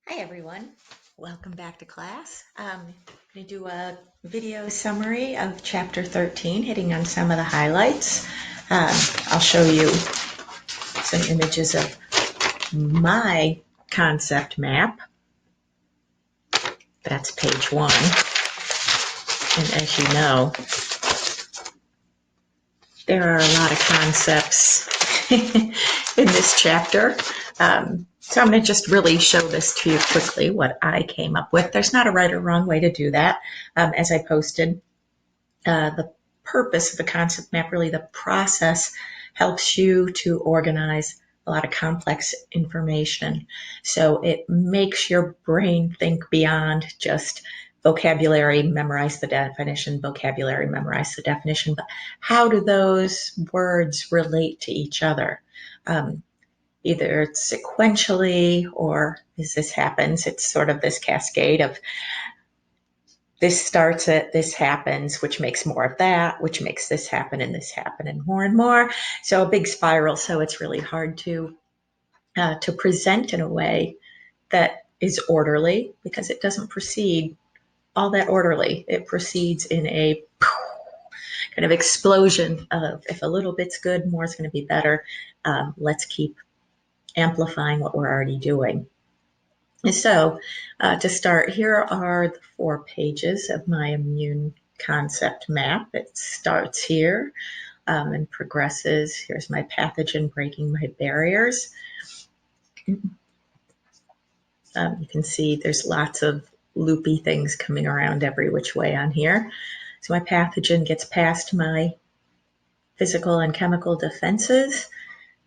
Hi everyone, welcome back to class. I'm going to do a video summary of chapter 13, hitting on some of the highlights. I'll show you some images of my concept map. That's page 1. And as you know, there are a lot of concepts in this chapter. So I'm going to just really show this to you quickly, what I came up with. There's not a right or wrong way to do that. As I posted, the purpose of the concept map, really the process, helps you to organize a lot of complex information. So it makes your brain think beyond just vocabulary, memorize the definition, vocabulary, memorize the definition, but how do those words relate to each other? Either sequentially or as this happens, it's sort of this cascade of this starts at this happens, which makes more of that, which makes this happen and more and more. So a big spiral. So it's really hard to present in a way that is orderly because it doesn't proceed all that orderly. It proceeds in a kind of explosion of if a little bit's good, more is going to be better. Let's keep amplifying what we're already doing. And so to start, here are the 4 pages of my immune concept map. It starts here and progresses. Here's my pathogen breaking my barriers. You can see there's lots of loopy things coming around every which way on here. So my pathogen gets past my physical and chemical defenses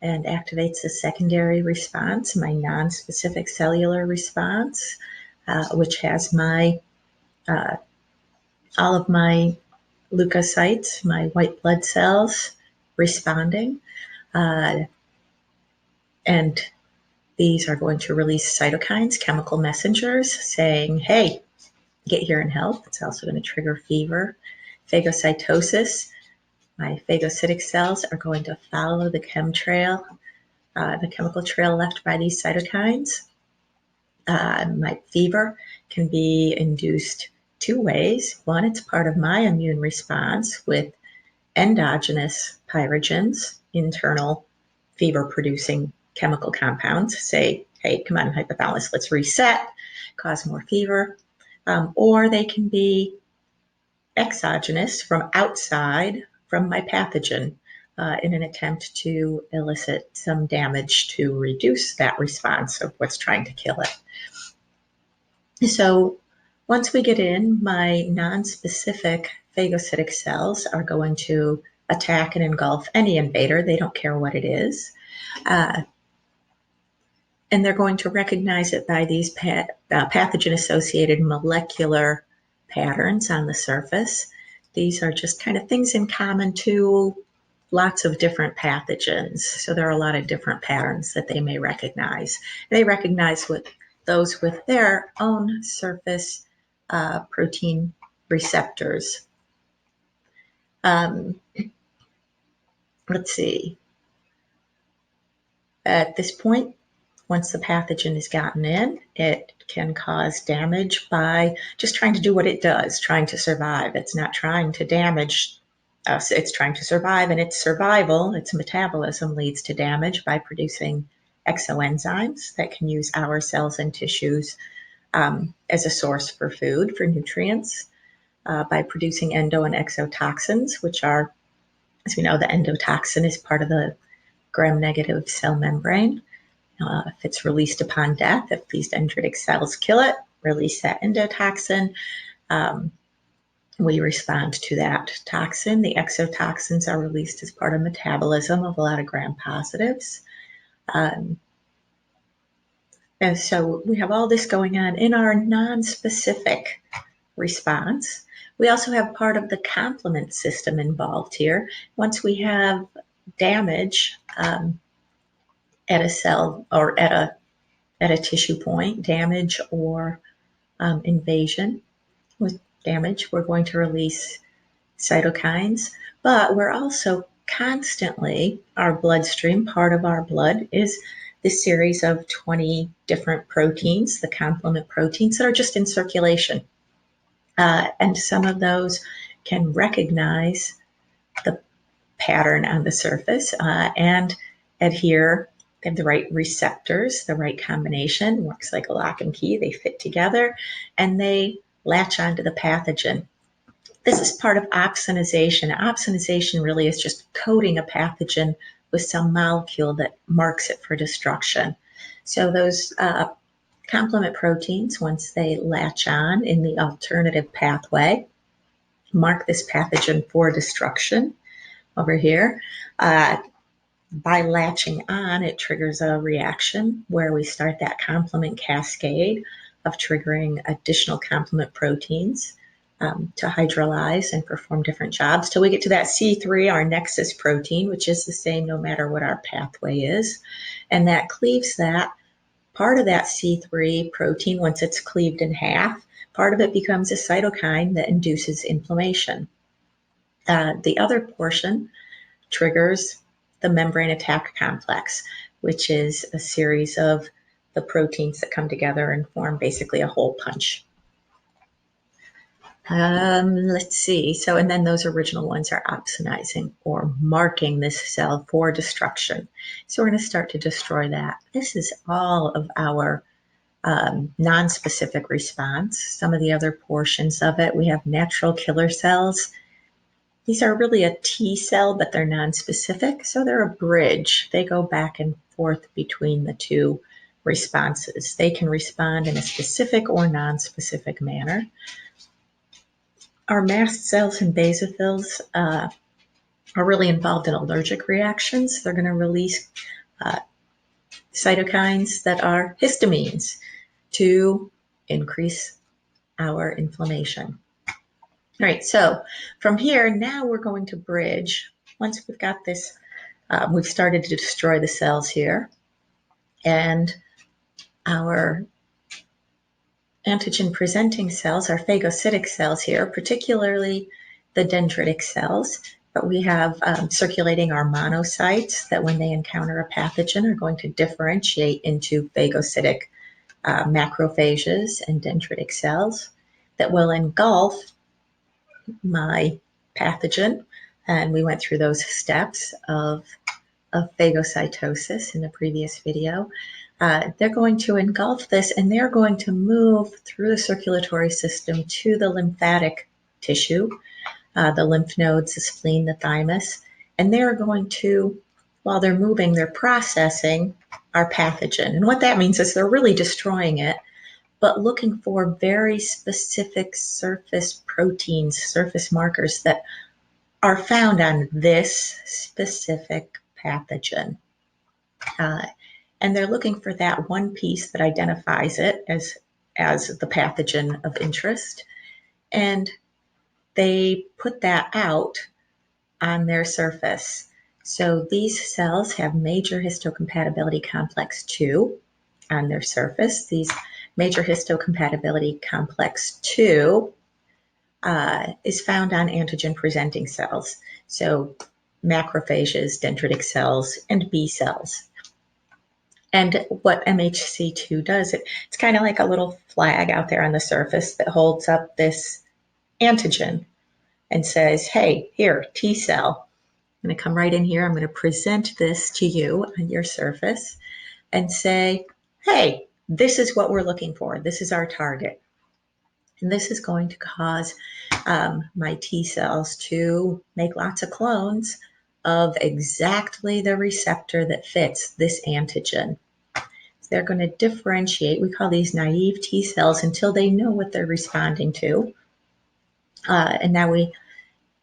and activates a secondary response, my non-specific cellular response, which has my all of my leukocytes, my white blood cells, responding. And these are going to release cytokines, chemical messengers, saying, hey, get here and help. It's also going to trigger fever. Phagocytosis. My phagocytic cells are going to follow the chemtrail, the chemical trail left by these cytokines. My fever can be induced 2 ways. One, it's part of my immune response with endogenous pyrogens, internal fever-producing chemical compounds, say, hey, come on, hypothalamus, let's reset, cause more fever. Or they can be exogenous from outside, from my pathogen, in an attempt to elicit some damage to reduce that response of what's trying to kill it. So once we get in, my non-specific phagocytic cells are going to attack and engulf any invader. They don't care what it is. And they're going to recognize it by these pathogen-associated molecular patterns on the surface. These are just kind of things in common to lots of different pathogens. So there are a lot of different patterns that they may recognize. They recognize those with their own surface protein receptors. Let's see. At this point, once the pathogen has gotten in, it can cause damage by just trying to do what it does, trying to survive. It's not trying to damage us. It's trying to survive, and its survival, its metabolism, leads to damage by producing exoenzymes that can use our cells and tissues as a source for food, for nutrients, by producing endo and exotoxins, which are, as we know, the endotoxin is part of the gram-negative cell membrane. If it's released upon death, if these dendritic cells kill it, release that endotoxin, we respond to that toxin. The exotoxins are released as part of metabolism of a lot of gram-positives. And so we have all this going on in our non-specific response. We also have part of the complement system involved here. Once we have damage at a cell or at a tissue point, damage or invasion. With damage, we're going to release cytokines, but we're also constantly, our bloodstream, part of our blood is this series of 20 different proteins, the complement proteins that are just in circulation. And some of those can recognize the pattern on the surface and adhere. They have the right receptors, the right combination, works like a lock and key. They fit together and they latch onto the pathogen. This is part of opsonization. Opsonization really is just coating a pathogen with some molecule that marks it for destruction. So those complement proteins, once they latch on in the alternative pathway, mark this pathogen for destruction over here. By latching on, it triggers a reaction where we start that complement cascade of triggering additional complement proteins to hydrolyze and perform different jobs till we get to that C3, our nexus protein, which is the same no matter what our pathway is. And that cleaves that. Part of that C3 protein, once it's cleaved in half, part of it becomes a cytokine that induces inflammation. The other portion triggers the membrane attack complex, which is a series of the proteins that come together and form basically a hole punch. Let's see. So, and then those original ones are opsonizing or marking this cell for destruction. So we're going to start to destroy that. This is all of our non-specific response. Some of the other portions of it, we have natural killer cells. These are really a T cell, but they're non-specific, so they're a bridge. They go back and forth between the two responses. They can respond in a specific or non-specific manner. Our mast cells and basophils are really involved in allergic reactions. They're going to release cytokines that are histamines to increase our inflammation. All right, so from here, now we're going to bridge. Once we've got this, we've started to destroy the cells here, and our antigen presenting cells, our phagocytic cells here, particularly the dendritic cells, but we have circulating our monocytes that when they encounter a pathogen are going to differentiate into phagocytic macrophages and dendritic cells that will engulf my pathogen. And we went through those steps of phagocytosis in the previous video. They're going to engulf this and they're going to move through the circulatory system to the lymphatic tissue, the lymph nodes, the spleen, the thymus, and they're going to, while they're moving, they're processing our pathogen. And what that means is they're really destroying it, but looking for very specific surface proteins, surface markers that are found on this specific pathogen. And they're looking for that one piece that identifies it as the pathogen of interest. And they put that out on their surface. So these cells have major histocompatibility complex 2 on their surface. These major histocompatibility complex 2 is found on antigen presenting cells. So macrophages, dendritic cells, and B cells. And what MHC2 does, it's kind of like a little flag out there on the surface that holds up this antigen and says, hey, here, T cell. I'm going to come right in here. I'm going to present this to you on your surface and say, hey, this is what we're looking for. This is our target. And this is going to cause my T cells to make lots of clones of exactly the receptor that fits this antigen. So they're going to differentiate. We call these naive T cells until they know what they're responding to. And now we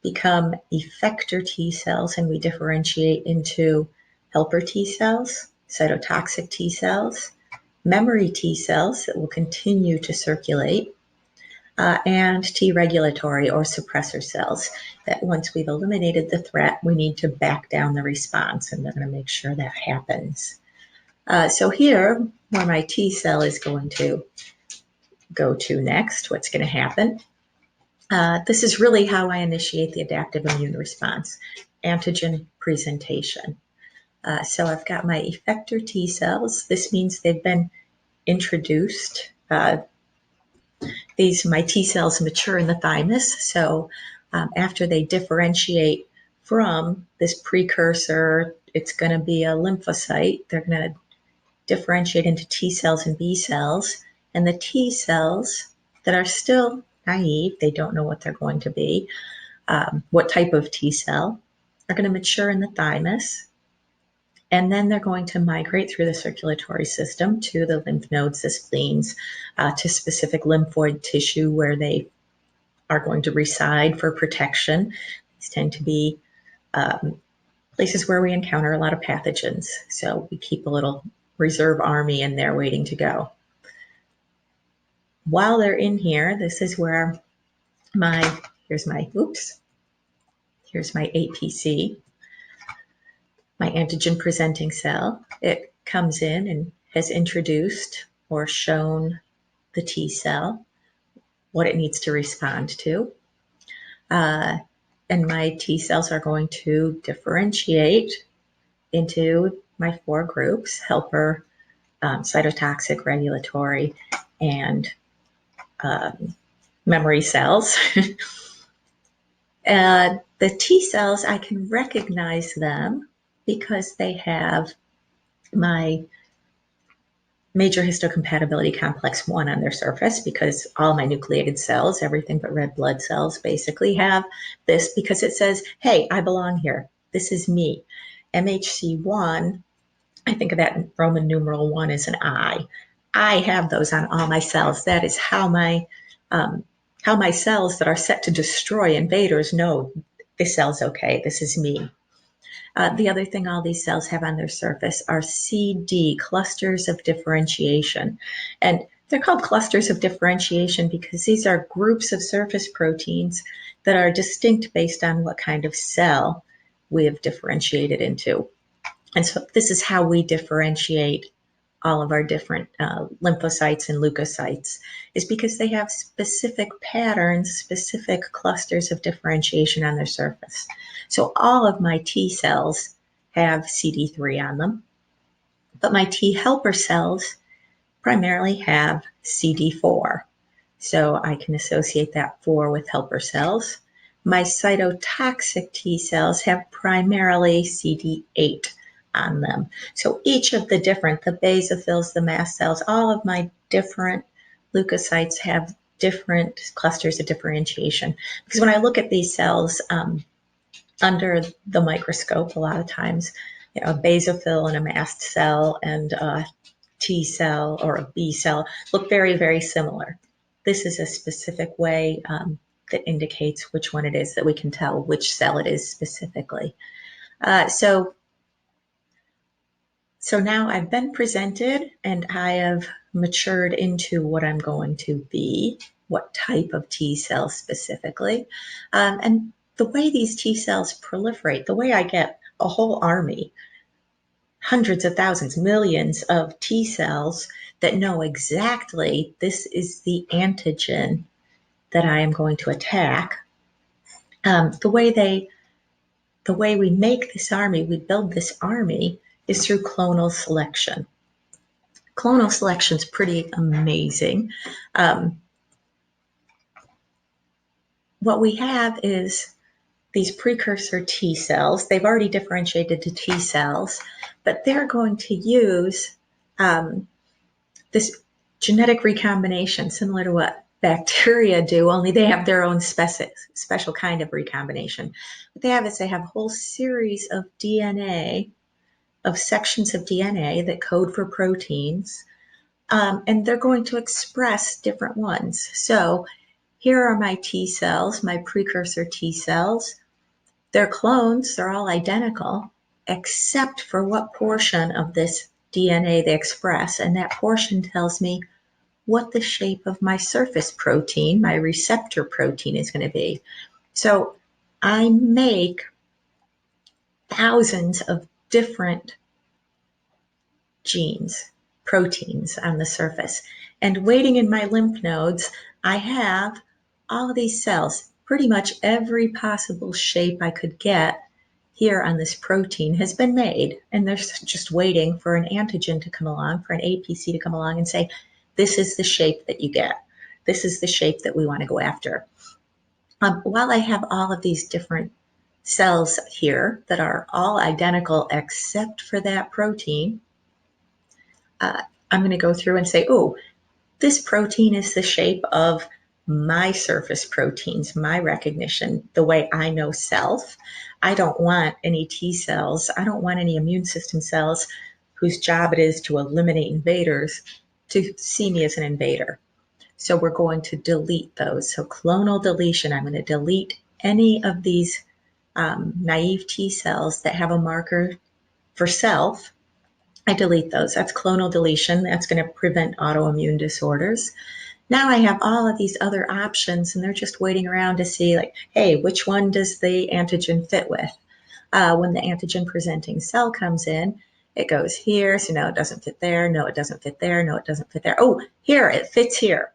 become effector T cells and we differentiate into helper T cells, cytotoxic T cells, memory T cells that will continue to circulate, and T regulatory or suppressor cells that once we've eliminated the threat, we need to back down the response, and they're going to make sure that happens. So here, where my T cell is going to go to next, what's going to happen? This is really how I initiate the adaptive immune response, antigen presentation. So I've got my effector T cells. This means they've been introduced. My T cells mature in the thymus. So after they differentiate from this precursor, it's going to be a lymphocyte. They're going to differentiate into T cells and B cells. And the T cells that are still naive, they don't know what they're going to be, what type of T cell, are going to mature in the thymus. And then they're going to migrate through the circulatory system to the lymph nodes, the spleens, to specific lymphoid tissue where they are going to reside for protection. These tend to be places where we encounter a lot of pathogens. So we keep a little reserve army in there waiting to go. While they're in here, this is where here's my APC, my antigen presenting cell. It comes in and has introduced or shown the T cell what it needs to respond to. And my T cells are going to differentiate into my 4 groups: helper, cytotoxic, regulatory, and memory cells. The T cells, I can recognize them because they have my major histocompatibility complex 1 on their surface, because all my nucleated cells, everything but red blood cells, basically have this, because it says, hey, I belong here. This is me. MHC1, I think of that in Roman numeral 1 as an I. I have those on all my cells. That is how my cells that are set to destroy invaders know this cell's okay. This is me. The other thing all these cells have on their surface are CD, clusters of differentiation. And they're called clusters of differentiation because these are groups of surface proteins that are distinct based on what kind of cell we have differentiated into. And so this is how we differentiate all of our different lymphocytes and leukocytes, is because they have specific patterns, specific clusters of differentiation on their surface. So all of my T cells have CD3 on them, but my T helper cells primarily have CD4. So I can associate that 4 with helper cells. My cytotoxic T cells have primarily CD8 on them. So each of the basophils, the mast cells, all of my different leukocytes have different clusters of differentiation. Because when I look at these cells under the microscope, a lot of times, a basophil and a mast cell and a T cell or a B cell look very, very similar. This is a specific way that indicates which one it is, that we can tell which cell it is specifically. So now I've been presented and I have matured into what I'm going to be, what type of T cell specifically. And the way these T cells proliferate, the way I get a whole army, hundreds of thousands, millions of T cells that know exactly this is the antigen that I am going to attack. The way we make this army, we build this army, is through clonal selection. Clonal selection is pretty amazing. What we have is these precursor T cells. They've already differentiated to T cells, but they're going to use this genetic recombination, similar to what bacteria do, only they have their own special kind of recombination. What they have is they have a whole series of DNA, of sections of DNA that code for proteins, and they're going to express different ones. So here are my T cells, my precursor T cells. They're clones, they're all identical, except for what portion of this DNA they express, and that portion tells me what the shape of my surface protein, my receptor protein, is going to be. So I make thousands of different genes, proteins on the surface. And waiting in my lymph nodes, I have all of these cells, pretty much every possible shape I could get here on this protein has been made, and they're just waiting for an antigen to come along, for an APC to come along and say, this is the shape that you get. This is the shape that we want to go after. While I have all of these different cells here that are all identical except for that protein, I'm going to go through and say, oh, this protein is the shape of my surface proteins, my recognition, the way I know self. I don't want any T cells. I don't want any immune system cells whose job it is to eliminate invaders to see me as an invader. So we're going to delete those. So clonal deletion, I'm going to delete any of these naive T cells that have a marker for self. I delete those. That's clonal deletion. That's going to prevent autoimmune disorders. Now I have all of these other options, and they're just waiting around to see, like, hey, which one does the antigen fit with? When the antigen presenting cell comes in, it goes here. So no, it doesn't fit there. No, it doesn't fit there. No, it doesn't fit there. Oh, here, it fits here.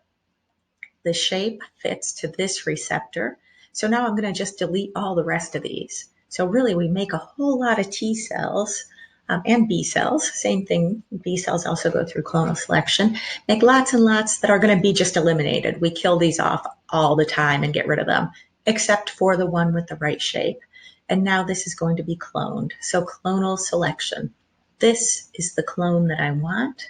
The shape fits to this receptor. So now I'm going to just delete all the rest of these. So really, we make a whole lot of T cells and B cells. Same thing. B cells also go through clonal selection. Make lots and lots that are going to be just eliminated. We kill these off all the time and get rid of them, except for the one with the right shape. And now this is going to be cloned. So clonal selection. This is the clone that I want.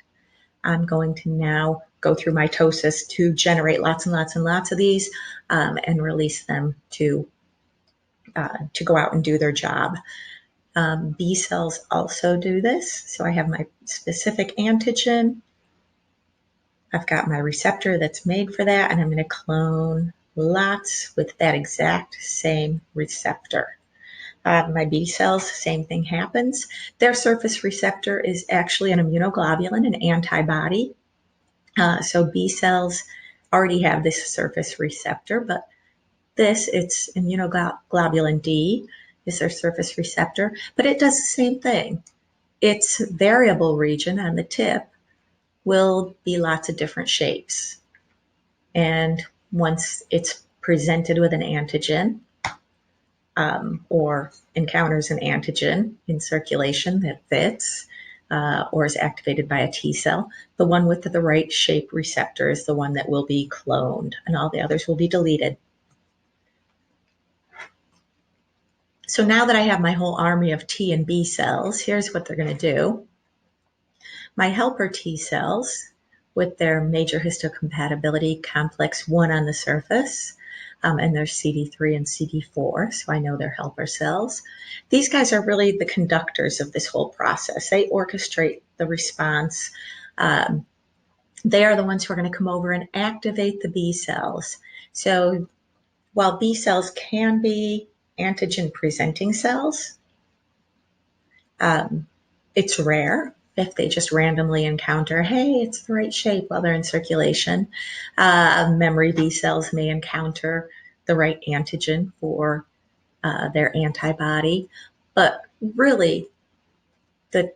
I'm going to now go through mitosis to generate lots and lots and lots of these and release them to go out and do their job. B cells also do this. So I have my specific antigen. I've got my receptor that's made for that, and I'm going to clone lots with that exact same receptor. My B cells, same thing happens. Their surface receptor is actually an immunoglobulin, an antibody. So B cells already have this surface receptor, but it's immunoglobulin D is their surface receptor, but it does the same thing. Its variable region on the tip will be lots of different shapes. And once it's presented with an antigen or encounters an antigen in circulation that fits or is activated by a T cell, the one with the right shape receptor is the one that will be cloned, and all the others will be deleted. So now that I have my whole army of T and B cells, here's what they're going to do. My helper T cells, with their major histocompatibility complex 1 on the surface, and their CD3 and CD4, so I know they're helper cells. These guys are really the conductors of this whole process. They orchestrate the response. They are the ones who are going to come over and activate the B cells. So while B cells can be antigen presenting cells, it's rare if they just randomly encounter, hey, it's the right shape while they're in circulation. Memory B cells may encounter the right antigen for their antibody. But really, the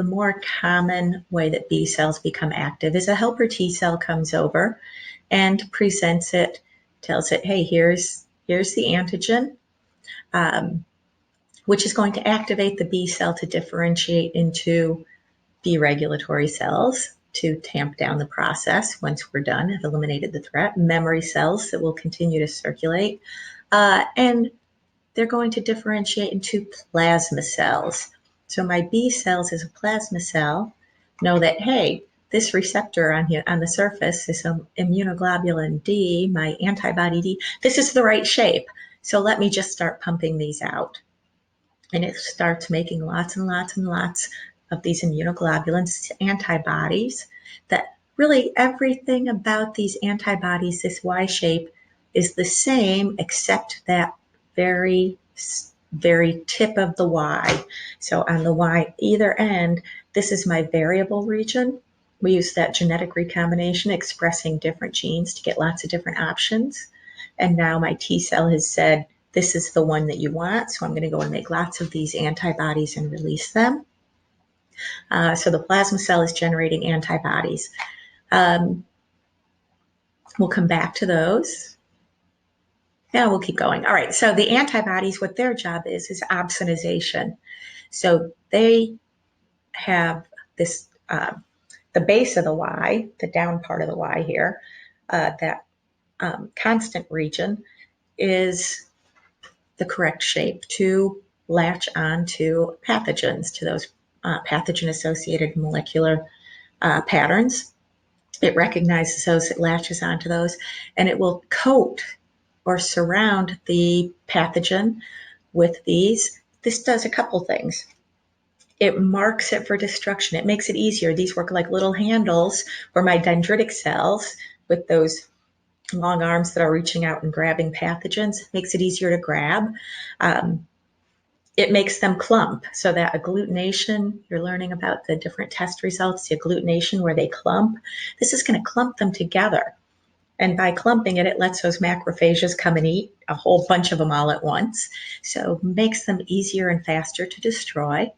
more common way that B cells become active is a helper T cell comes over and presents it, tells it, hey, here's the antigen, which is going to activate the B cell to differentiate into B regulatory cells to tamp down the process once we're done, have eliminated the threat, memory cells that will continue to circulate, and they're going to differentiate into plasma cells. So my B cells as a plasma cell know that, hey, this receptor on here on the surface, this immunoglobulin D, my antibody D, this is the right shape. So let me just start pumping these out. And it starts making lots and lots and lots of these immunoglobulins, antibodies, that really everything about these antibodies, this Y shape, is the same except that very, very tip of the Y. So on the Y either end, this is my variable region. We use that genetic recombination expressing different genes to get lots of different options. And now my T cell has said, this is the one that you want, so I'm going to go and make lots of these antibodies and release them. So the plasma cell is generating antibodies. We'll come back to those. Now we'll keep going. All right, so the antibodies, what their job is opsonization. So they have this, the base of the Y, the down part of the Y here, that constant region is the correct shape to latch onto pathogens, to those pathogen-associated molecular patterns. It recognizes those, it latches onto those, and it will coat or surround the pathogen with these. This does a couple things. It marks it for destruction. It makes it easier. These work like little handles where my dendritic cells, with those long arms that are reaching out and grabbing pathogens, makes it easier to grab. It makes them clump. So that agglutination, you're learning about the different test results, the agglutination where they clump. This is going to clump them together. And by clumping it, it lets those macrophages come and eat a whole bunch of them all at once. So makes them easier and faster to destroy.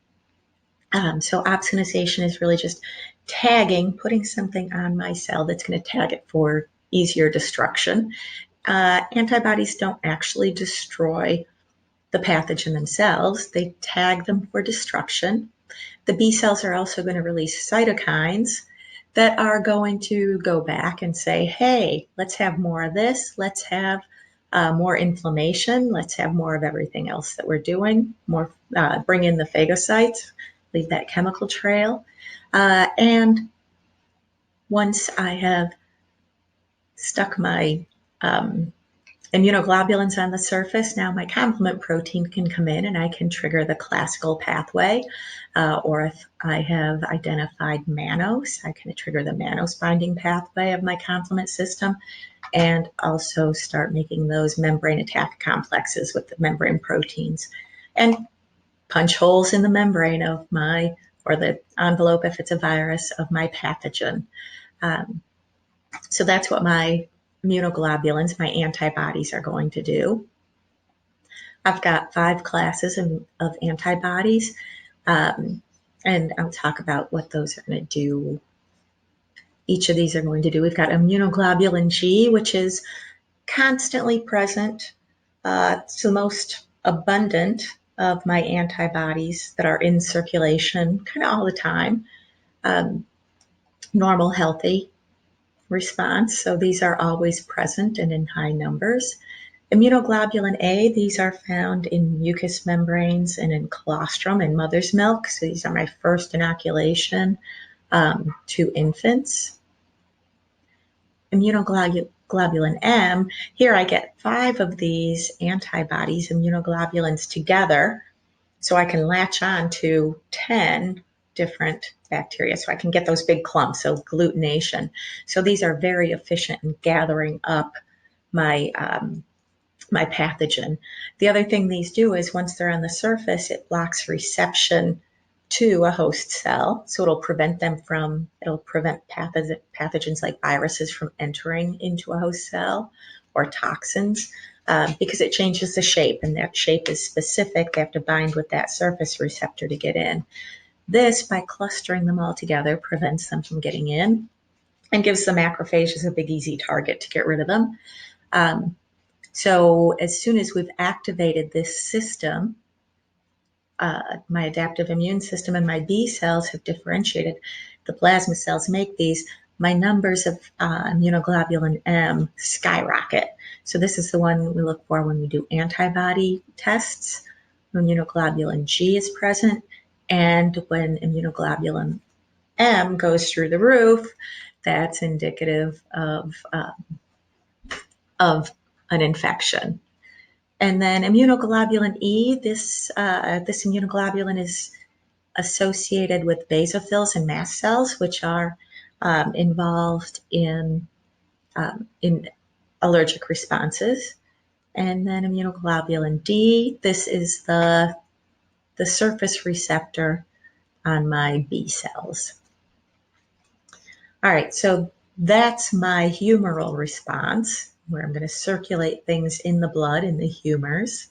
So opsonization is really just tagging, putting something on my cell that's going to tag it for easier destruction. Antibodies don't actually destroy the pathogen themselves. They tag them for destruction. The B cells are also going to release cytokines that are going to go back and say, hey, let's have more of this. Let's have more inflammation. Let's have more of everything else that we're doing. More, bring in the phagocytes, leave that chemical trail. And once I have stuck my immunoglobulins on the surface, now my complement protein can come in and I can trigger the classical pathway. Or if I have identified mannose, I can trigger the mannose binding pathway of my complement system and also start making those membrane attack complexes with the membrane proteins and punch holes in the membrane of my, or the envelope if it's a virus, of my pathogen. So that's what my immunoglobulins, my antibodies, are going to do. I've got 5 classes of antibodies, and I'll talk about what those are going to do. Each of these are going to do. We've got immunoglobulin G, which is constantly present. It's the most abundant of my antibodies that are in circulation kind of all the time. Normal, healthy response. So these are always present and in high numbers. Immunoglobulin A, these are found in mucous membranes and in colostrum in mother's milk. So these are my first inoculation to infants. Immunoglobulin M, here I get 5 of these antibodies, immunoglobulins together, so I can latch on to 10 different bacteria. So I can get those big clumps, so agglutination. So these are very efficient in gathering up my my pathogen. The other thing these do is once they're on the surface, it blocks reception to a host cell. So it'll prevent pathogens like viruses from entering into a host cell or toxins because it changes the shape, and that shape is specific. They have to bind with that surface receptor to get in. This, by clustering them all together, prevents them from getting in and gives the macrophages a big, easy target to get rid of them. So as soon as we've activated this system, my adaptive immune system and my B cells have differentiated, the plasma cells make these, my numbers of immunoglobulin M skyrocket. So this is the one we look for when we do antibody tests. Immunoglobulin G is present, and when immunoglobulin M goes through the roof, that's indicative of an infection. And then immunoglobulin E, this immunoglobulin is associated with basophils and mast cells, which are involved in allergic responses. And then immunoglobulin D, this is the surface receptor on my B cells. All right, so that's my humoral response, where I'm going to circulate things in the blood, in the humors.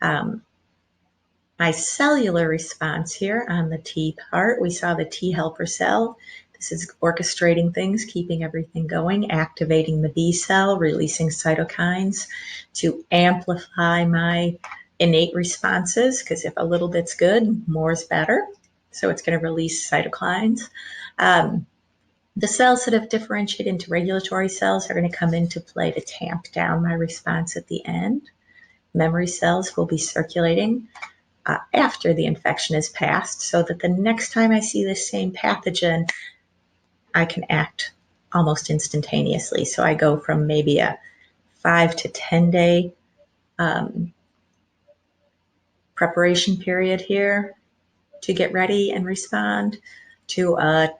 My cellular response here on the T part, we saw the T helper cell. This is orchestrating things, keeping everything going, activating the B cell, releasing cytokines to amplify my innate responses, because if a little bit's good, more is better. So it's going to release cytokines. The cells that have differentiated into regulatory cells are going to come into play to tamp down my response at the end. Memory cells will be circulating after the infection is passed, so that the next time I see this same pathogen, I can act almost instantaneously. So I go from maybe a 5 to 10 day preparation period here to get ready and respond to a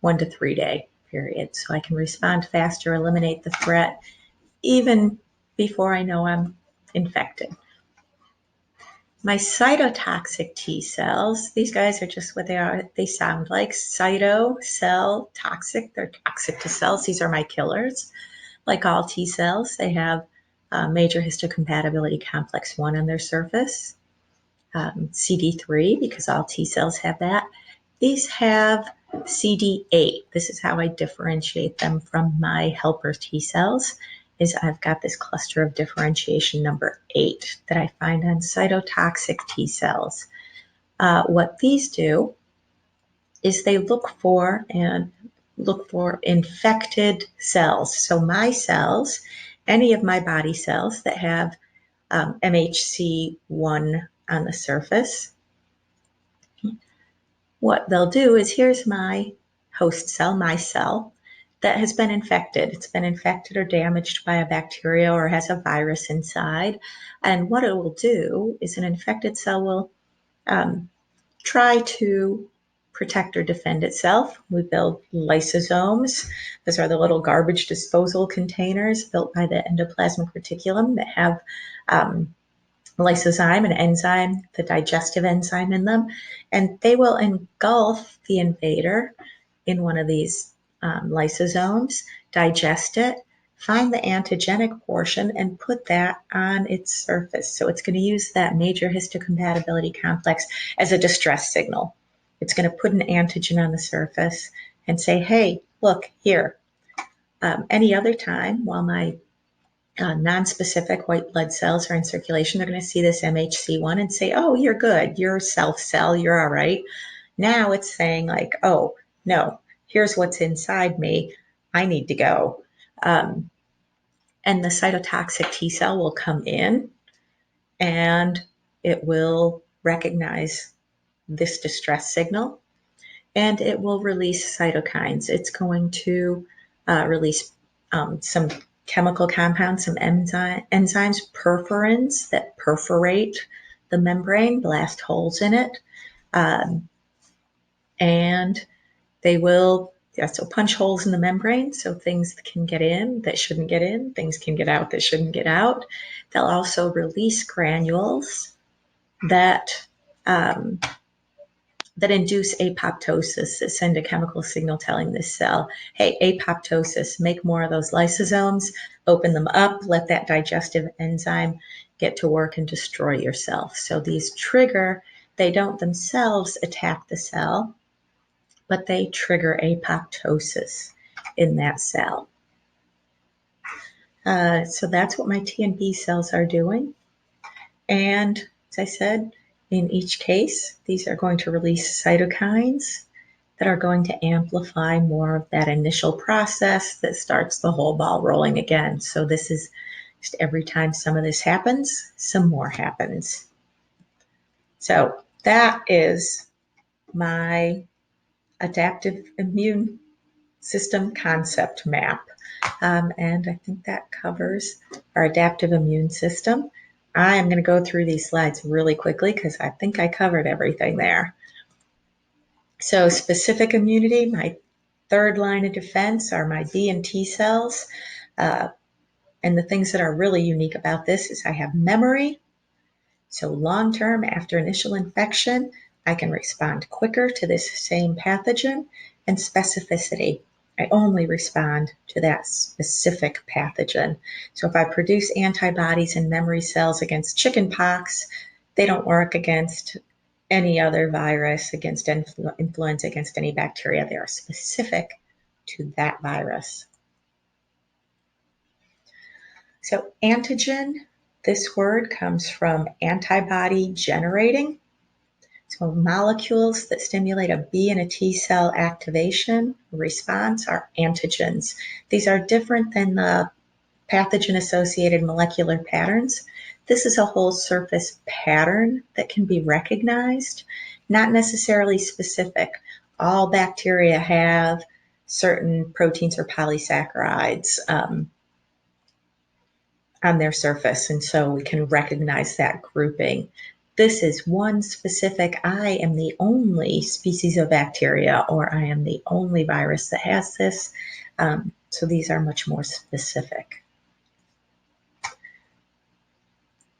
1 to 3 day period. So I can respond faster, eliminate the threat, even before I know I'm infected. My cytotoxic T cells, these guys are just what they are. They sound like cyto, cell, toxic. They're toxic to cells. These are my killers. Like all T cells, they have major histocompatibility complex 1 on their surface. CD3, because all T cells have that. These have CD8. This is how I differentiate them from my helper T cells, is I've got this cluster of differentiation number 8 that I find on cytotoxic T cells. What these do is they look for infected cells. So my cells, any of my body cells that have MHC1 on the surface, what they'll do is, here's my host cell, my cell, that has been infected. It's been infected or damaged by a bacteria or has a virus inside. And what it will do is an infected cell will try to protect or defend itself. We build lysosomes. Those are the little garbage disposal containers built by the endoplasmic reticulum that have lysozyme, an enzyme, the digestive enzyme in them, and they will engulf the invader in one of these lysosomes, digest it, find the antigenic portion, and put that on its surface. So it's going to use that major histocompatibility complex as a distress signal. It's going to put an antigen on the surface and say, hey, look, here. Any other time, while my non-specific white blood cells are in circulation, they're going to see this MHC1 and say, oh, you're good. You're self cell. You're all right. Now it's saying like, oh, no, here's what's inside me. I need to go. And the cytotoxic T cell will come in and it will recognize this distress signal and it will release cytokines. It's going to release some chemical compounds, some enzymes, perforins that perforate the membrane, blast holes in it. And they will so punch holes in the membrane so things can get in that shouldn't get in, things can get out that shouldn't get out. They'll also release granules that induce apoptosis, that send a chemical signal telling this cell, hey, apoptosis, make more of those lysosomes, open them up, let that digestive enzyme get to work and destroy yourself. So these trigger, they don't themselves attack the cell, but they trigger apoptosis in that cell. So that's what my T and B cells are doing. And as I said, in each case, these are going to release cytokines that are going to amplify more of that initial process that starts the whole ball rolling again. So this is just every time some of this happens, some more happens. So that is my adaptive immune system concept map. And I think that covers our adaptive immune system. I am going to go through these slides really quickly because I think I covered everything there. So specific immunity, my third line of defense are my B and T cells. And the things that are really unique about this is I have memory. So long term, after initial infection, I can respond quicker to this same pathogen, and specificity. I only respond to that specific pathogen. So if I produce antibodies in memory cells against chickenpox, they don't work against any other virus, against influenza, against any bacteria. They are specific to that virus. So antigen, this word comes from antibody generating. So molecules that stimulate a B and a T cell activation response are antigens. These are different than the pathogen-associated molecular patterns. This is a whole surface pattern that can be recognized, not necessarily specific. All bacteria have certain proteins or polysaccharides on their surface, and so we can recognize that grouping. This is one specific, I am the only species of bacteria, or I am the only virus that has this. So these are much more specific.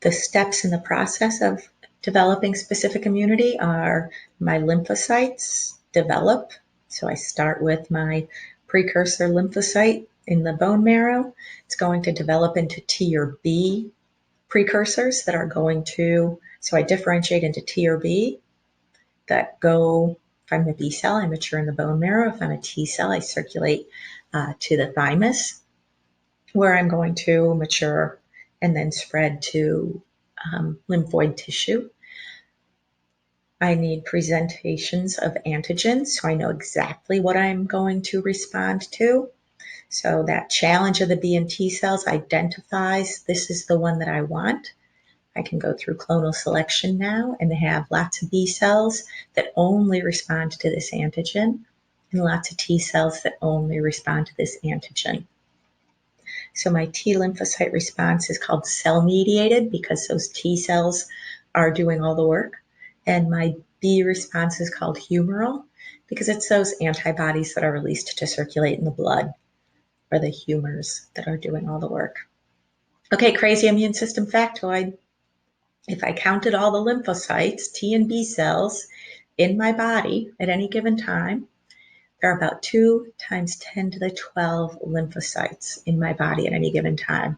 The steps in the process of developing specific immunity are my lymphocytes develop. So I start with my precursor lymphocyte in the bone marrow. It's going to develop into T or B precursors that are going to, so I differentiate into T or B that go, if I'm a B cell, I mature in the bone marrow. If I'm a T cell, I circulate to the thymus, where I'm going to mature and then spread to lymphoid tissue. I need presentations of antigens, so I know exactly what I'm going to respond to. So that challenge of the B and T cells identifies this is the one that I want. I can go through clonal selection now and have lots of B cells that only respond to this antigen, and lots of T cells that only respond to this antigen. So my T lymphocyte response is called cell-mediated because those T cells are doing all the work. And my B response is called humoral because it's those antibodies that are released to circulate in the blood, or the humors that are doing all the work. Okay, crazy immune system factoid. If I counted all the lymphocytes, T and B cells, in my body at any given time, there are about 2 times 10 to the 12 lymphocytes in my body at any given time.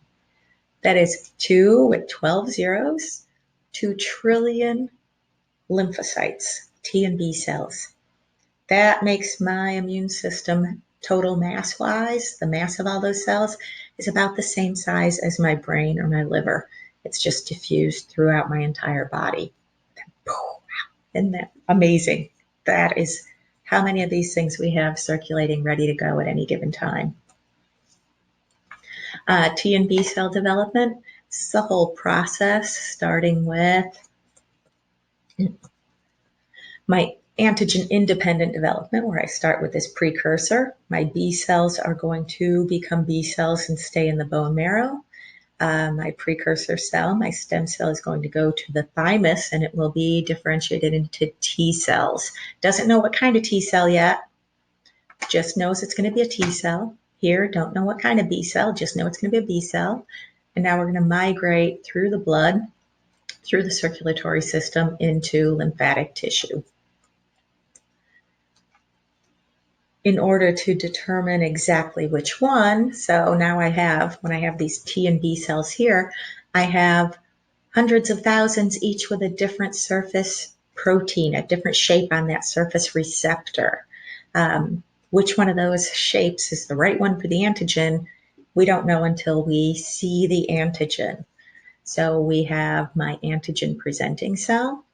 That is 2 with 12 zeros, 2 trillion lymphocytes, T and B cells. That makes my immune system, total mass-wise, the mass of all those cells, is about the same size as my brain or my liver. It's just diffused throughout my entire body. Isn't that amazing? That is how many of these things we have circulating ready to go at any given time. T and B cell development, this is the whole process starting with my antigen independent development, where I start with this precursor. My B cells are going to become B cells and stay in the bone marrow. My precursor cell, my stem cell, is going to go to the thymus and it will be differentiated into T cells. Doesn't know what kind of T cell yet, just knows it's going to be a T cell. Here, don't know what kind of B cell, just know it's going to be a B cell. And now we're going to migrate through the blood, through the circulatory system into lymphatic tissue. In order to determine exactly which one, so now when I have these T and B cells here, I have hundreds of thousands, each with a different surface protein, a different shape on that surface receptor. Which one of those shapes is the right one for the antigen, we don't know until we see the antigen. So we have my antigen presenting cell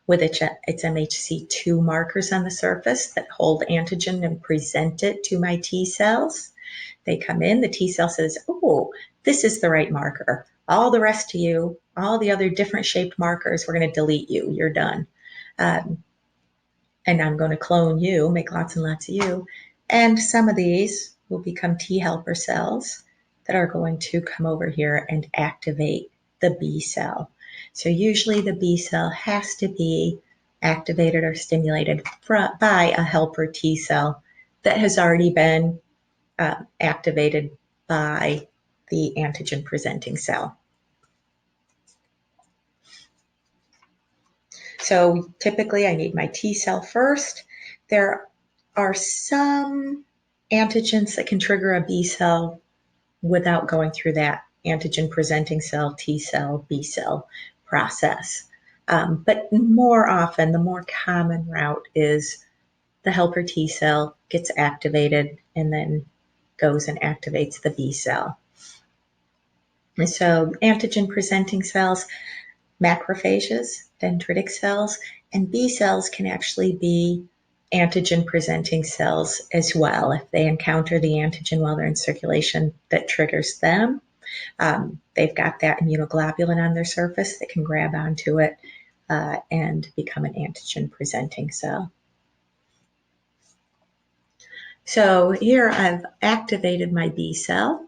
with its MHC2 markers on the surface that hold antigen and present it to my T cells. They come in, the T cell says, oh, this is the right marker. All the rest of you, all the other different shaped markers, we're going to delete you. You're done. And I'm going to clone you, make lots and lots of you. And some of these will become T helper cells that are going to come over here and activate the B cell. So usually the B cell has to be activated or stimulated by a helper T cell that has already been activated by the antigen presenting cell. So typically I need my T cell first. There are some antigens that can trigger a B cell without going through that antigen presenting cell, T cell, B cell process. But more often, the more common route is the helper T cell gets activated and then goes and activates the B cell. And so antigen presenting cells, macrophages, dendritic cells, and B cells can actually be antigen presenting cells as well. If they encounter the antigen while they're in circulation, that triggers them. They've got that immunoglobulin on their surface that can grab onto it and become an antigen presenting cell. So here I've activated my B cell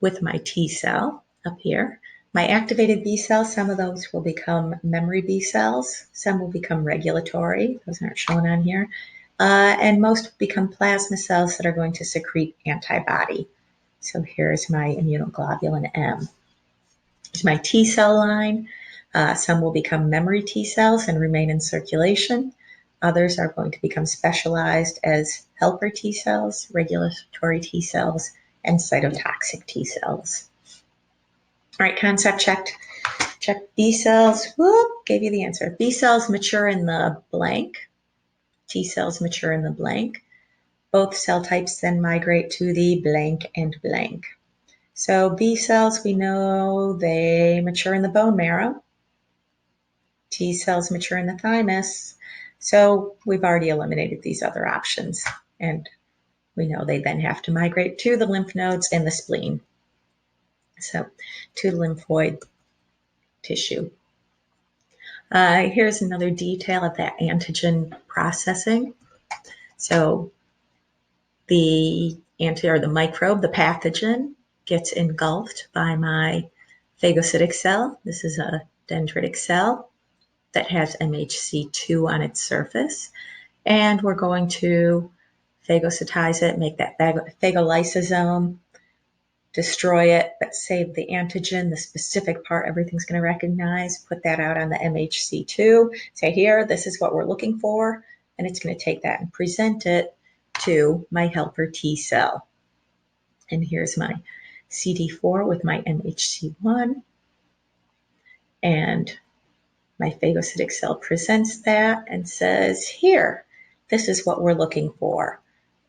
with my T cell up here. My activated B cells, some of those will become memory B cells, some will become regulatory, those aren't shown on here, and most become plasma cells that are going to secrete antibody. So here's my immunoglobulin M. Here's my T cell line. Some will become memory T cells and remain in circulation. Others are going to become specialized as helper T cells, regulatory T cells, and cytotoxic T cells. All right, concept checked. Check B cells. Whoop, gave you the answer. B cells mature in the blank. T cells mature in the blank. Both cell types then migrate to the blank and blank. So B cells, we know they mature in the bone marrow. T cells mature in the thymus. So we've already eliminated these other options. And we know they then have to migrate to the lymph nodes and the spleen. So to the lymphoid tissue. Here's another detail of that antigen processing. So the microbe, the pathogen, gets engulfed by my phagocytic cell. This is a dendritic cell that has MHC2 on its surface. And we're going to phagocytize it, make that phagolysosome, destroy it, but save the antigen, the specific part everything's going to recognize, put that out on the MHC2, say here, this is what we're looking for, and it's going to take that and present it to my helper T cell. And here's my CD4 with my MHC1, and my phagocytic cell presents that and says, here, this is what we're looking for.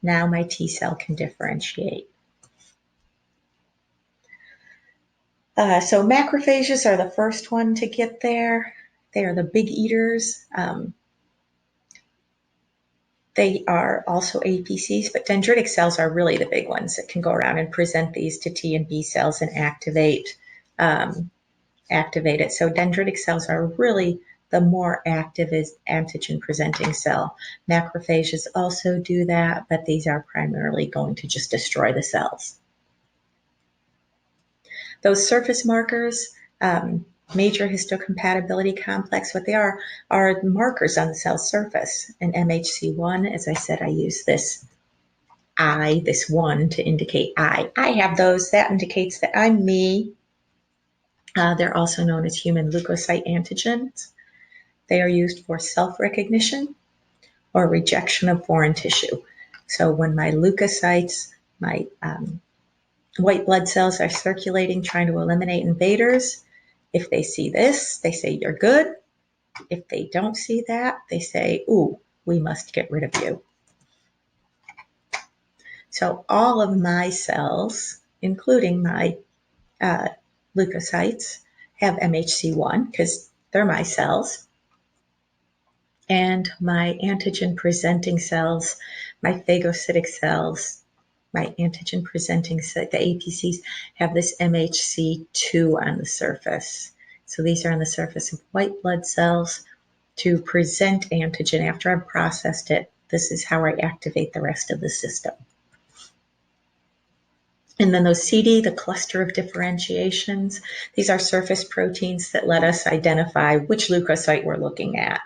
Now my T cell can differentiate. So macrophages are the first one to get there. They are the big eaters. They are also APCs, but dendritic cells are really the big ones that can go around and present these to T and B cells and activate it. So dendritic cells are really the more active is antigen presenting cell. Macrophages also do that, but these are primarily going to just destroy the cells. Those surface markers, major histocompatibility complex, what they are markers on the cell surface. And MHC1, as I said, I use this this 1 to indicate I. I have those. That indicates that I'm me. They're also known as human leukocyte antigens. They are used for self-recognition or rejection of foreign tissue. So when my leukocytes, my white blood cells are circulating, trying to eliminate invaders, if they see this, they say, you're good. If they don't see that, they say, ooh, we must get rid of you. So all of my cells, including my leukocytes, have MHC1 because they're my cells. And my antigen presenting cells, my phagocytic cells, my antigen presenting cells, the APCs, have this MHC2 on the surface. So these are on the surface of white blood cells to present antigen after I've processed it. This is how I activate the rest of the system. And then those CD, the cluster of differentiations, these are surface proteins that let us identify which leukocyte we're looking at.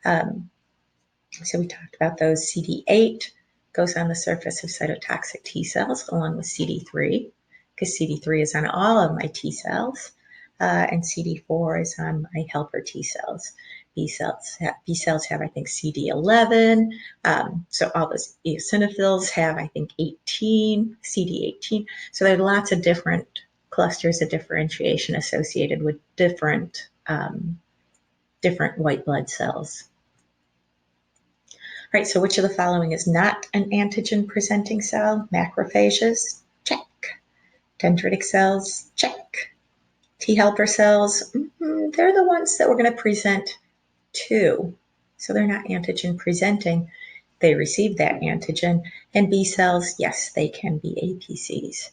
So we talked about those. CD8 goes on the surface of cytotoxic T cells along with CD3, because CD3 is on all of my T cells, and CD4 is on my helper T cells. B cells have, I think, CD11. So all those eosinophils have, I think, 18, CD18. So there are lots of different clusters of differentiation associated with different different white blood cells. All right, so which of the following is not an antigen-presenting cell? Macrophages, check. Dendritic cells, check. T helper cells, they're the ones that we're going to present to. So they're not antigen-presenting. They receive that antigen. And B cells, yes, they can be APCs.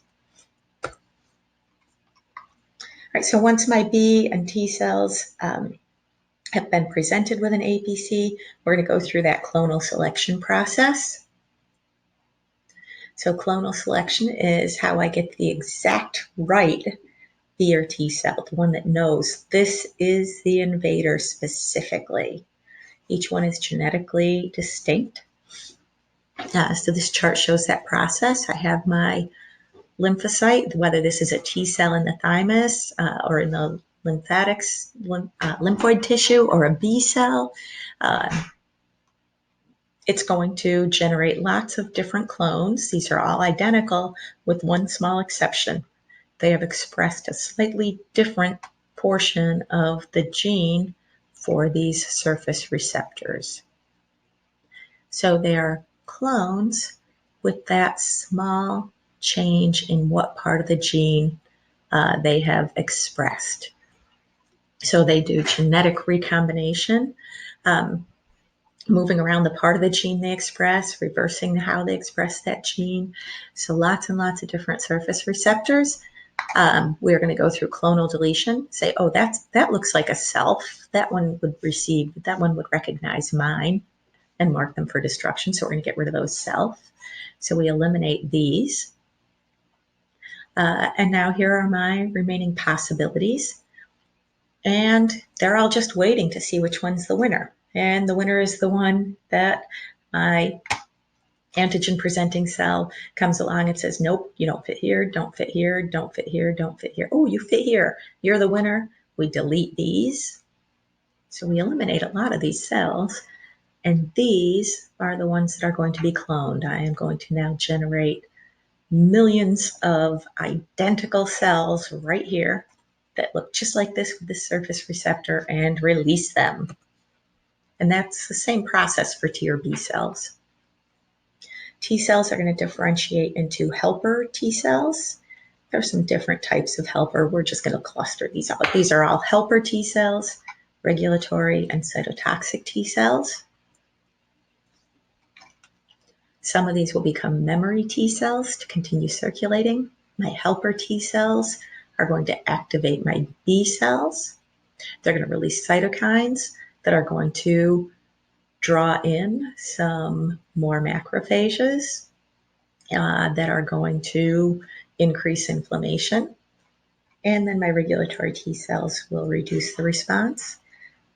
All right, so once my B and T cells have been presented with an APC, we're going to go through that clonal selection process. So clonal selection is how I get the exact right B or T cell, the one that knows this is the invader specifically. Each one is genetically distinct. So this chart shows that process. I have my lymphocyte, whether this is a T cell in the thymus or in the lymphatics, lymphoid tissue, or a B cell. It's going to generate lots of different clones. These are all identical with one small exception. They have expressed a slightly different portion of the gene for these surface receptors. So they are clones with that small change in what part of the gene they have expressed. So they do genetic recombination, moving around the part of the gene they express, reversing how they express that gene. So lots and lots of different surface receptors. We're going to go through clonal deletion, say, oh, that looks like a self. That one would recognize mine and mark them for destruction. So we're going to get rid of those self. So we eliminate these. And now here are my remaining possibilities. And they're all just waiting to see which one's the winner. And the winner is the one that my antigen presenting cell comes along and says, nope, you don't fit here, don't fit here, don't fit here, don't fit here. Oh, you fit here. You're the winner. We delete these. So we eliminate a lot of these cells. And these are the ones that are going to be cloned. I am going to now generate millions of identical cells right here that look just like this with this surface receptor and release them. And that's the same process for T or B cells. T cells are going to differentiate into helper T cells. There are some different types of helper. We're just going to cluster these out. These are all helper T cells, regulatory and cytotoxic T cells. Some of these will become memory T cells to continue circulating. My helper T cells are going to activate my B cells. They're going to release cytokines that are going to draw in some more macrophages that are going to increase inflammation. And then my regulatory T cells will reduce the response.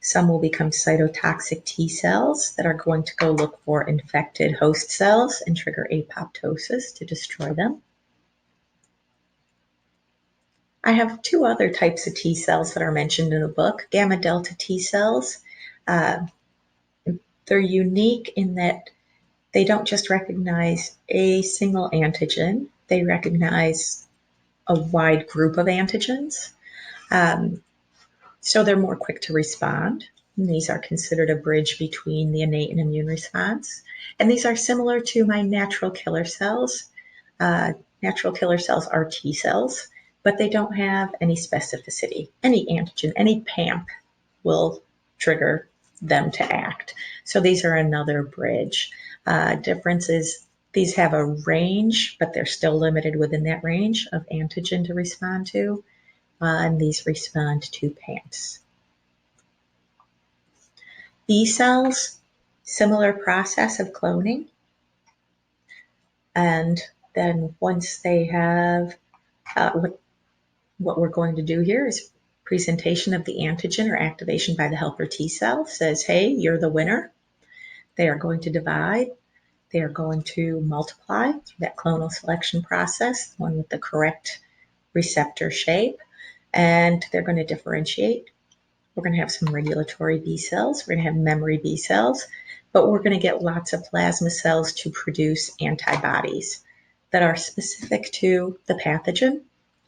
Some will become cytotoxic T cells that are going to go look for infected host cells and trigger apoptosis to destroy them. I have two other types of T cells that are mentioned in the book, gamma delta T cells. They're unique in that they don't just recognize a single antigen, they recognize a wide group of antigens. So they're more quick to respond. And these are considered a bridge between the innate and immune response. And these are similar to my natural killer cells. Natural killer cells are T cells, but they don't have any specificity. Any antigen, any PAMP will trigger them to act. So these are another bridge. Difference is these have a range, but they're still limited within that range of antigen to respond to. And these respond to PAMPs. B cells, similar process of cloning. And then once they have, what we're going to do here is presentation of the antigen or activation by the helper T cell says, hey, you're the winner. They are going to divide. They are going to multiply through that clonal selection process, the one with the correct receptor shape, and they're going to differentiate. We're going to have some regulatory B cells. We're going to have memory B cells, but we're going to get lots of plasma cells to produce antibodies that are specific to the pathogen,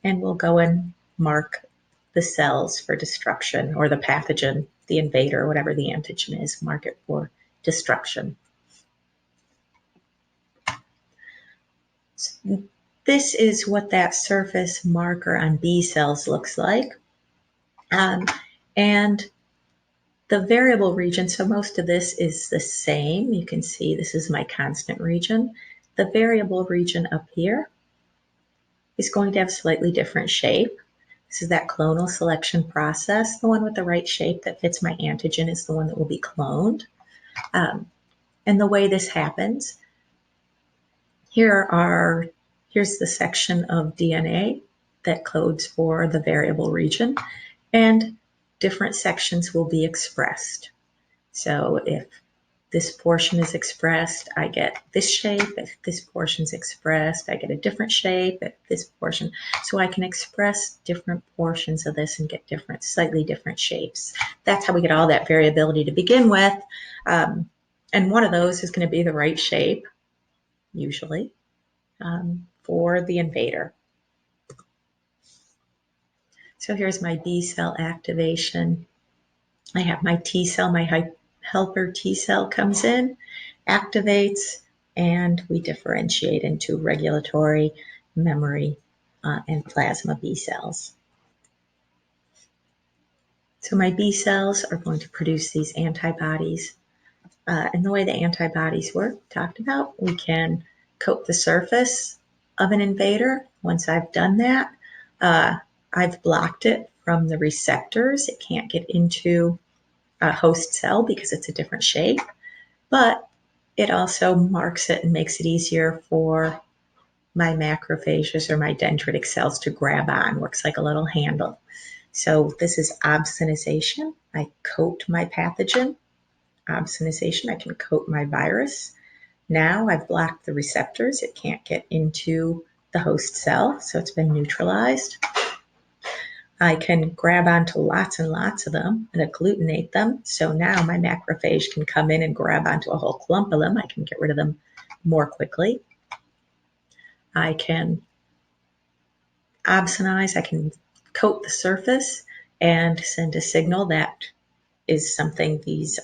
and we'll go and mark the cells for destruction, or the pathogen, the invader, whatever the antigen is, mark it for destruction. So this is what that surface marker on B cells looks like. And the variable region, so most of this is the same. You can see this is my constant region. The variable region up here is going to have slightly different shape. This is that clonal selection process. The one with the right shape that fits my antigen is the one that will be cloned. And the way this happens, here's the section of DNA that codes for the variable region, and different sections will be expressed. So if this portion is expressed, I get this shape. If this portion is expressed, I get a different shape. If this portion, so I can express different portions of this and get different, slightly different shapes. That's how we get all that variability to begin with. And one of those is going to be the right shape, usually, for the invader. So here's my B cell activation. I have my T cell, my helper T cell comes in, activates, and we differentiate into regulatory, memory, and plasma B cells. So my B cells are going to produce these antibodies. And the way the antibodies work, talked about, we can coat the surface of an invader. Once I've done that, I've blocked it from the receptors. It can't get into a host cell because it's a different shape, but it also marks it and makes it easier for my macrophages or my dendritic cells to grab on. Works like a little handle. So this is opsonization. I coat my pathogen. Opsonization, I can coat my virus. Now I've blocked the receptors. It can't get into the host cell, so it's been neutralized. I can grab onto lots and lots of them and agglutinate them. So now my macrophage can come in and grab onto a whole clump of them. I can get rid of them more quickly. I can opsonize. I can coat the surface and send a signal that is something these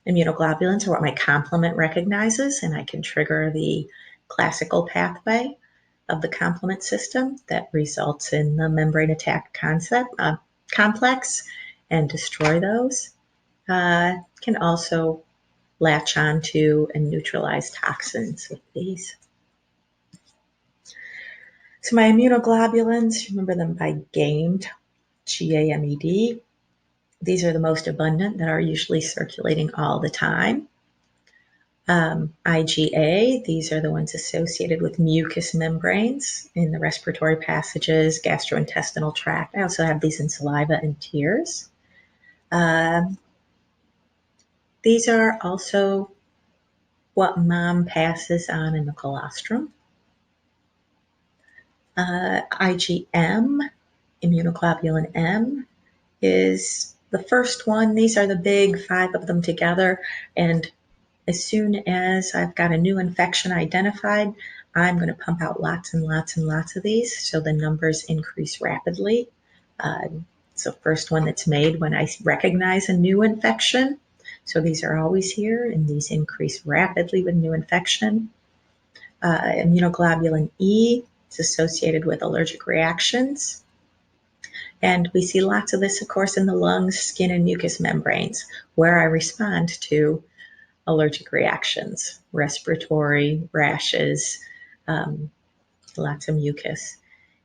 immunoglobulins are what my complement recognizes, and I can trigger the classical pathway of the complement system that results in the membrane attack complex and destroy those. Can also latch on to and neutralize toxins with these. So my immunoglobulins, remember them by GAMED, G-A-M-E-D. These are the most abundant that are usually circulating all the time. IgA, these are the ones associated with mucous membranes in the respiratory passages, gastrointestinal tract. I also have these in saliva and tears. These are also what mom passes on in the colostrum. IgM, immunoglobulin M, is the first one. These are the big 5 of them together, and as soon as I've got a new infection identified, I'm going to pump out lots and lots and lots of these, so the numbers increase rapidly. It's the first one that's made when I recognize a new infection. So these are always here, and these increase rapidly with new infection. Immunoglobulin E is associated with allergic reactions. And we see lots of this, of course, in the lungs, skin, and mucous membranes, where I respond to allergic reactions, respiratory, rashes, lots of mucus.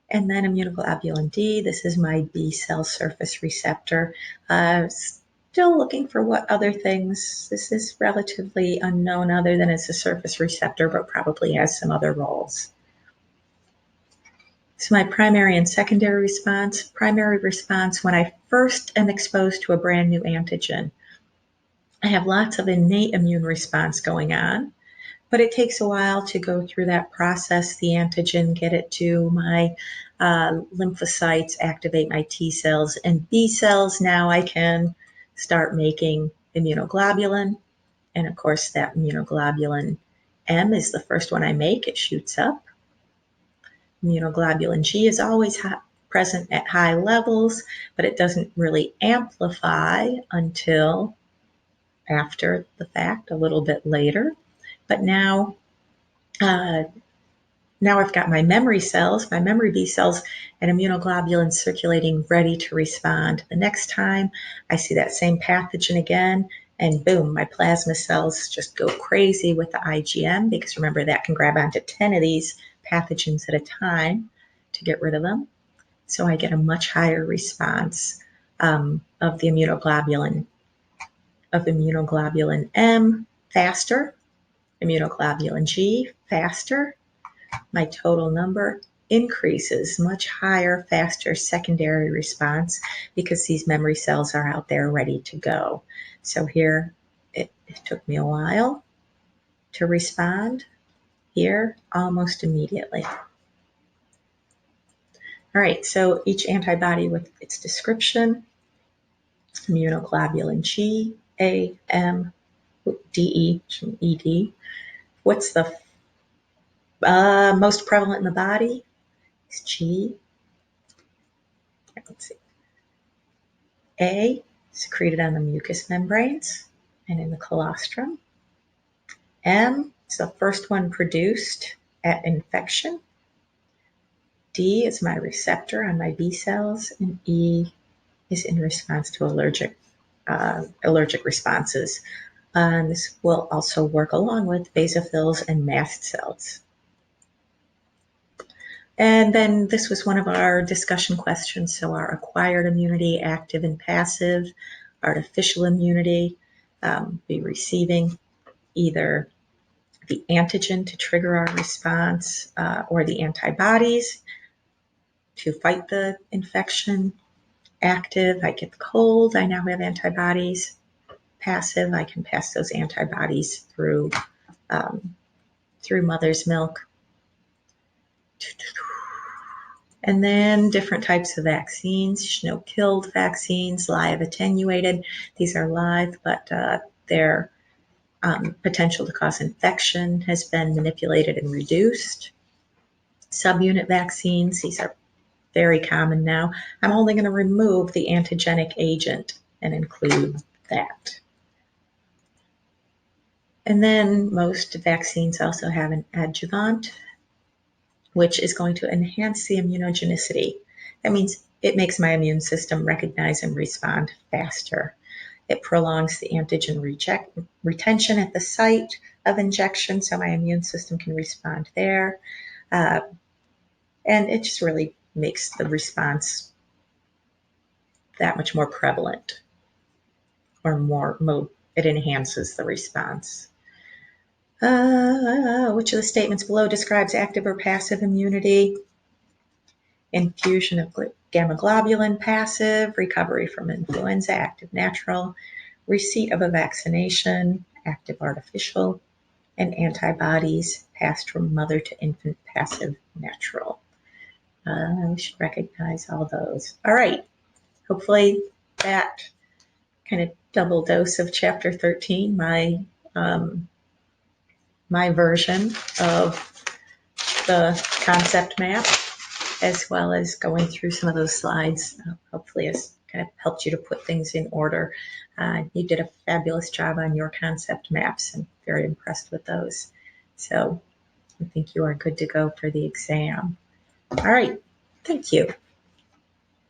And then immunoglobulin D, this is my B cell surface receptor. Still looking for what other things. This is relatively unknown other than it's a surface receptor, but probably has some other roles. So my primary and secondary response. Primary response, when I first am exposed to a brand new antigen, I have lots of innate immune response going on, but it takes a while to go through that process, the antigen, get it to my lymphocytes, activate my T cells and B cells. Now I can start making immunoglobulin. And of course, that immunoglobulin M is the first one I make. It shoots up. Immunoglobulin G is always present at high levels, but it doesn't really amplify until after the fact, a little bit later. But now I've got my memory cells, my memory B cells, and immunoglobulins circulating, ready to respond. The next time I see that same pathogen again, and boom, my plasma cells just go crazy with the IgM, because remember, that can grab onto 10 of these pathogens at a time to get rid of them. So I get a much higher response of immunoglobulin M faster, immunoglobulin G faster. My total number increases, much higher, faster secondary response, because these memory cells are out there ready to go. So here, it took me a while to respond. Here, almost immediately. All right, so each antibody with its description: immunoglobulin G, A, M, D, E, D. What's the most prevalent in the body? It's G. Let's see. A, secreted on the mucous membranes and in the colostrum. M is the first one produced at infection. D is my receptor on my B cells, and E is in response to allergic responses. This will also work along with basophils and mast cells. And then this was one of our discussion questions. So our acquired immunity, active and passive, artificial immunity, be receiving either the antigen to trigger our response or the antibodies to fight the infection. Active, I get the cold, I now have antibodies. Passive, I can pass those antibodies through mother's milk. And then different types of vaccines, no-killed vaccines, live attenuated. These are live, but their potential to cause infection has been manipulated and reduced. Subunit vaccines, these are very common now. I'm only going to remove the antigenic agent and include that. And then most vaccines also have an adjuvant, which is going to enhance the immunogenicity. That means it makes my immune system recognize and respond faster. It prolongs the antigen retention at the site of injection, so my immune system can respond there. And it just really makes the response that much more prevalent, or it enhances the response. Which of the statements below describes active or passive immunity? Infusion of gamma globulin, passive. Recovery from influenza, active, natural. Receipt of a vaccination, active, artificial. And antibodies, passed from mother to infant, passive, natural. We should recognize all those. All right. Hopefully that kind of double dose of chapter 13, my version of the concept map, as well as going through some of those slides, hopefully has kind of helped you to put things in order. You did a fabulous job on your concept maps. I'm very impressed with those. So I think you are good to go for the exam. All right. Thank you.